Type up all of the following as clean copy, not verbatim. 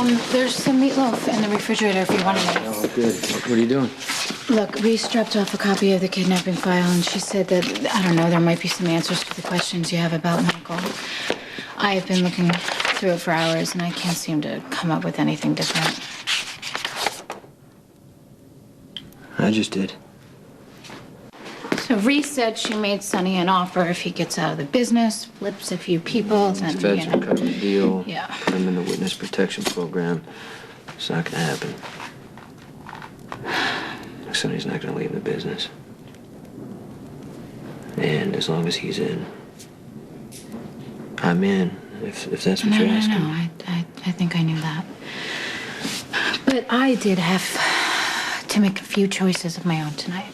There's some meatloaf in the refrigerator if you want to make. Oh, good. What are you doing? Look, Reese dropped off a copy of the kidnapping file, and she said that, I don't know, there might be some answers to the questions you have about Michael. I've been looking through it for hours, and I can't seem to come up with anything different. I just did. So Reese said she made Sonny an offer if he gets out of the business, flips a few people, then, The feds will cut him a deal. Yeah. Put him in the witness protection program. It's not gonna happen. Sonny's not gonna leave the business. And as long as he's in, I'm in, if that's what you're asking. No, I think I knew that. But I did have to make a few choices of my own tonight.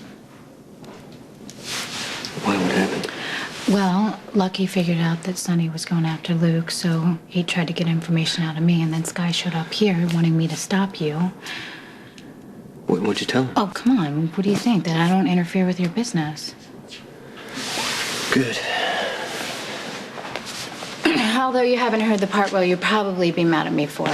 What happened? Well, Lucky figured out that Sonny was going after Luke, so he tried to get information out of me, and then Sky showed up here wanting me to stop you. What'd you tell him? Oh, come on. What do you think? That I don't interfere with your business? Good. Although you haven't heard the part where you'd probably be mad at me for.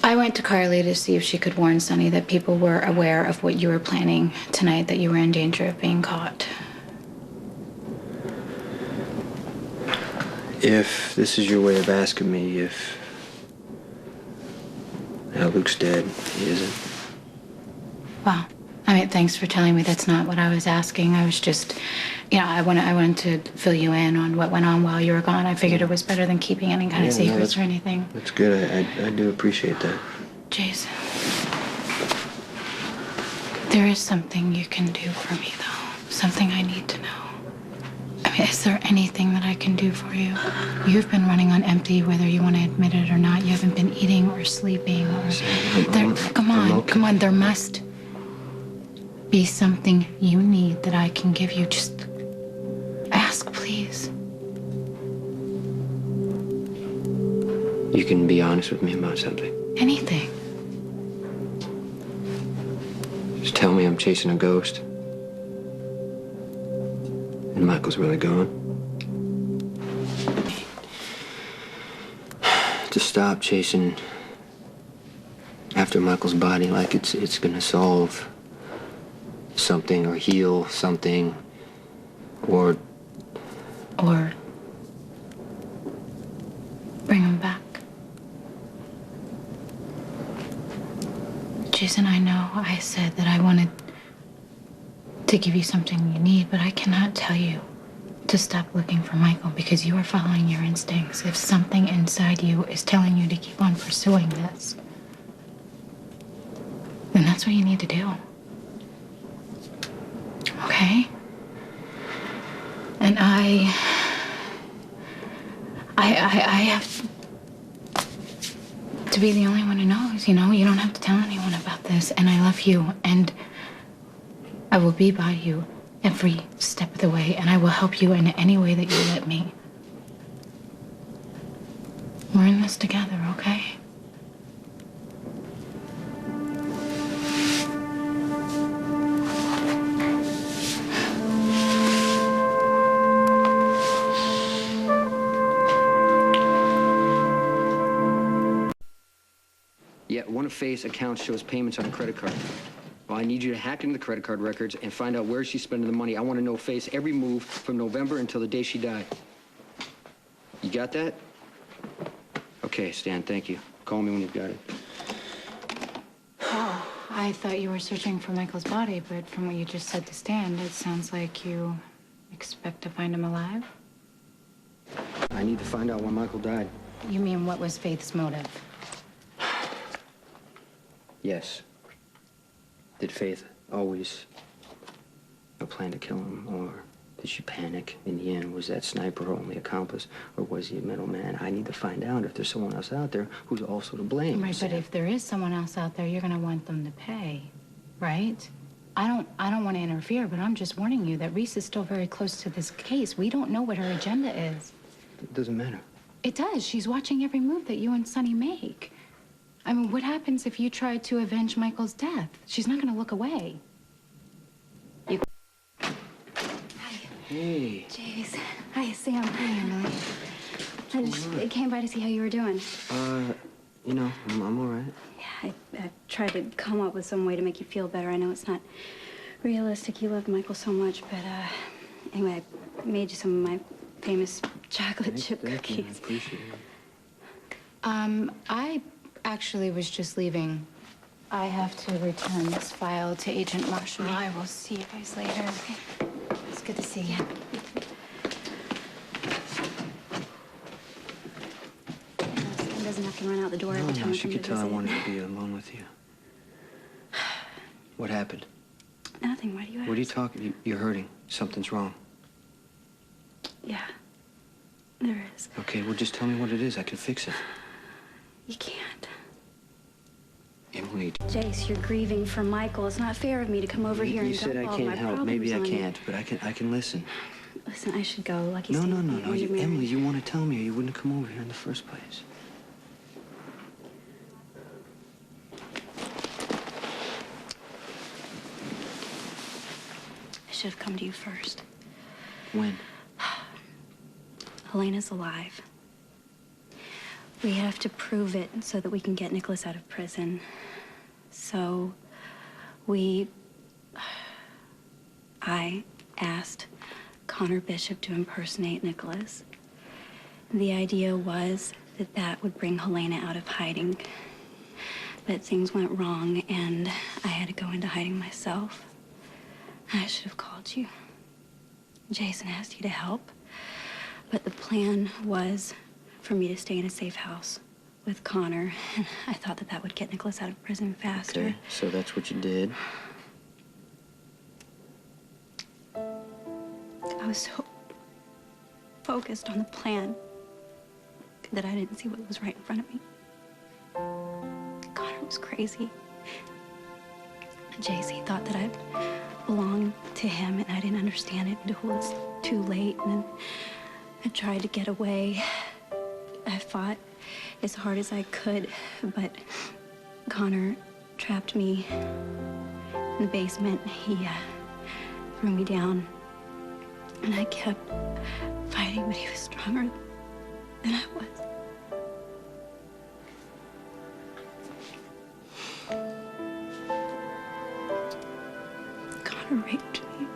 I went to Carly to see if she could warn Sonny that people were aware of what you were planning tonight, that you were in danger of being caught. If this is your way of asking me if... Now Luke's dead. He isn't. Well, I mean, thanks for telling me that's not what I was asking. I was just, I wanted to fill you in on what went on while you were gone. I figured it was better than keeping any kind of secrets or anything. That's good. I do appreciate that. Jason, there is something you can do for me, though. Something I need to know. I mean, is there anything that I can do for you? You've been running on empty, whether you want to admit it or not. You haven't been eating or sleeping or... Come on, there must be something you need that I can give you. Just ask, please. You can be honest with me about something. Anything. Just tell me I'm chasing a ghost. And Michael's really gone. To stop chasing after Michael's body like it's gonna solve something or heal something or bring him back. Jason, I know I said that I wanted to give you something you need, but I cannot tell you to stop looking for Michael because you are following your instincts. If something inside you is telling you to keep on pursuing this, then that's what you need to do. Okay? And I have to be the only one who knows, you don't have to tell anyone about this, and I love you, and I will be by you every step of the way, and I will help you in any way that you let me. We're in this together, okay? Yeah, one of Faye's accounts shows payments on a credit card. Well, I need you to hack into the credit card records and find out where she's spending the money. I want to know Faye's every move from November until the day she died. You got that? Okay, Stan, thank you. Call me when you've got it. Oh, I thought you were searching for Michael's body, but from what you just said to Stan, it sounds like you expect to find him alive? I need to find out when Michael died. You mean what was Faith's motive? Yes. Did Faith always plan to kill him, or did she panic in the end? Was that sniper her only accomplice, or was he a middleman? I need to find out if there's someone else out there who's also to blame. Right, but if there is someone else out there, you're gonna want them to pay, right? I don't want to interfere, but I'm just warning you that Reese is still very close to this case. We don't know what her agenda is. It doesn't matter. It does. She's watching every move that you and Sonny make. I mean, what happens if you try to avenge Michael's death? She's not gonna look away. Hi. Hey. Jeez. Hi, Sam. Hi, Emily. I just came by to see how you were doing. You know, I'm all right. Yeah, I tried to come up with some way to make you feel better. I know it's not realistic. You love Michael so much, but anyway, I made you some of my famous chocolate chip Thank you. I cookies. appreciate it. I actually was just leaving. I have to return this file to Agent Marshall. I will see you guys later. Okay. It's good to see you. Son doesn't have to run out the door every time No, I she come could to tell I visit. wanted to be alone with you. What happened? Nothing. Why do you ask? What are you talking? You're hurting. Something's wrong. Yeah, there is. Okay, well, just tell me what it is. I can fix it. You can't. Emily, Jace, you're grieving for Michael. It's not fair of me to come over here you and said dump I all can't my help. problems Maybe I on you. can't, but I can listen. Listen, I should go. Like you No, said, no, no, when no. you're married. Emily, you want to tell me or you wouldn't have come over here in the first place. I should have come to you first. When? Helena's alive. We have to prove it so that we can get Nicholas out of prison. So, I asked Connor Bishop to impersonate Nicholas. The idea was that that would bring Helena out of hiding. But things went wrong, and I had to go into hiding myself. I should have called you. Jason asked you to help. But the plan was for me to stay in a safe house with Connor, and I thought that that would get Nicholas out of prison faster. Okay, so that's what you did. I was so focused on the plan that I didn't see what was right in front of me. Connor was crazy. JC thought that I belonged to him, and I didn't understand it until it was too late. And then I tried to get away. I fought as hard as I could, but Connor trapped me in the basement. He threw me down, and I kept fighting, but he was stronger than I was. Connor raped me.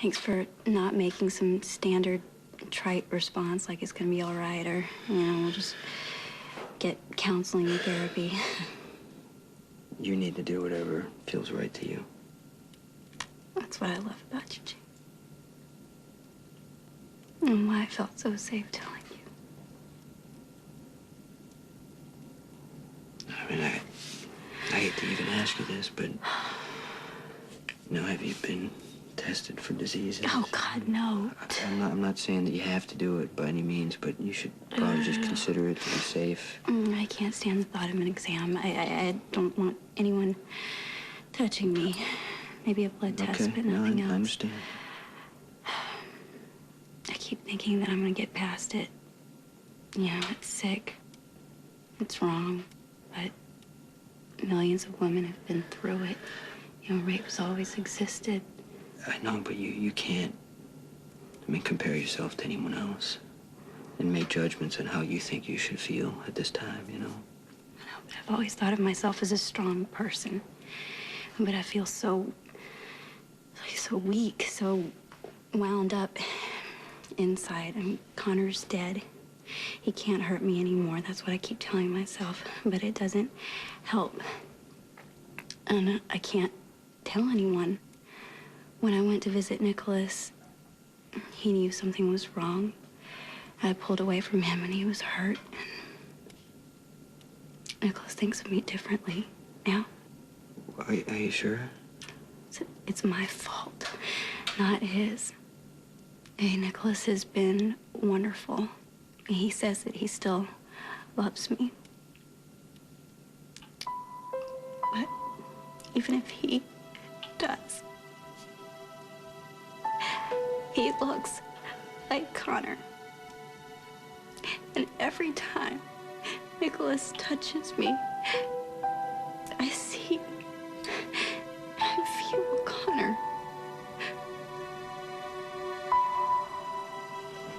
Thanks for not making some standard trite response like it's gonna be all right, or, we'll just get counseling and therapy. You need to do whatever feels right to you. That's what I love about you, Jane. And why I felt so safe telling you. I mean, I hate to even ask you this, but have you been tested for diseases? Oh, God, no. I'm not saying that you have to do it by any means, but you should probably just consider it to be safe. I can't stand the thought of an exam. I don't want anyone touching me. Maybe a blood test, but nothing else. I understand. I keep thinking that I'm gonna get past it. It's sick. It's wrong. But millions of women have been through it. Rape's always existed. I know, but you can't, compare yourself to anyone else and make judgments on how you think you should feel at this time, I know, but I've always thought of myself as a strong person. But I feel so weak, so wound up inside. Connor's dead. He can't hurt me anymore. That's what I keep telling myself. But it doesn't help. And I can't tell anyone. When I went to visit Nicholas, he knew something was wrong. I pulled away from him and he was hurt. Nicholas thinks of me differently now. Are you sure? It's my fault, not his. Hey, Nicholas has been wonderful. He says that he still loves me. But even if he does, he looks like Connor. And every time Nicholas touches me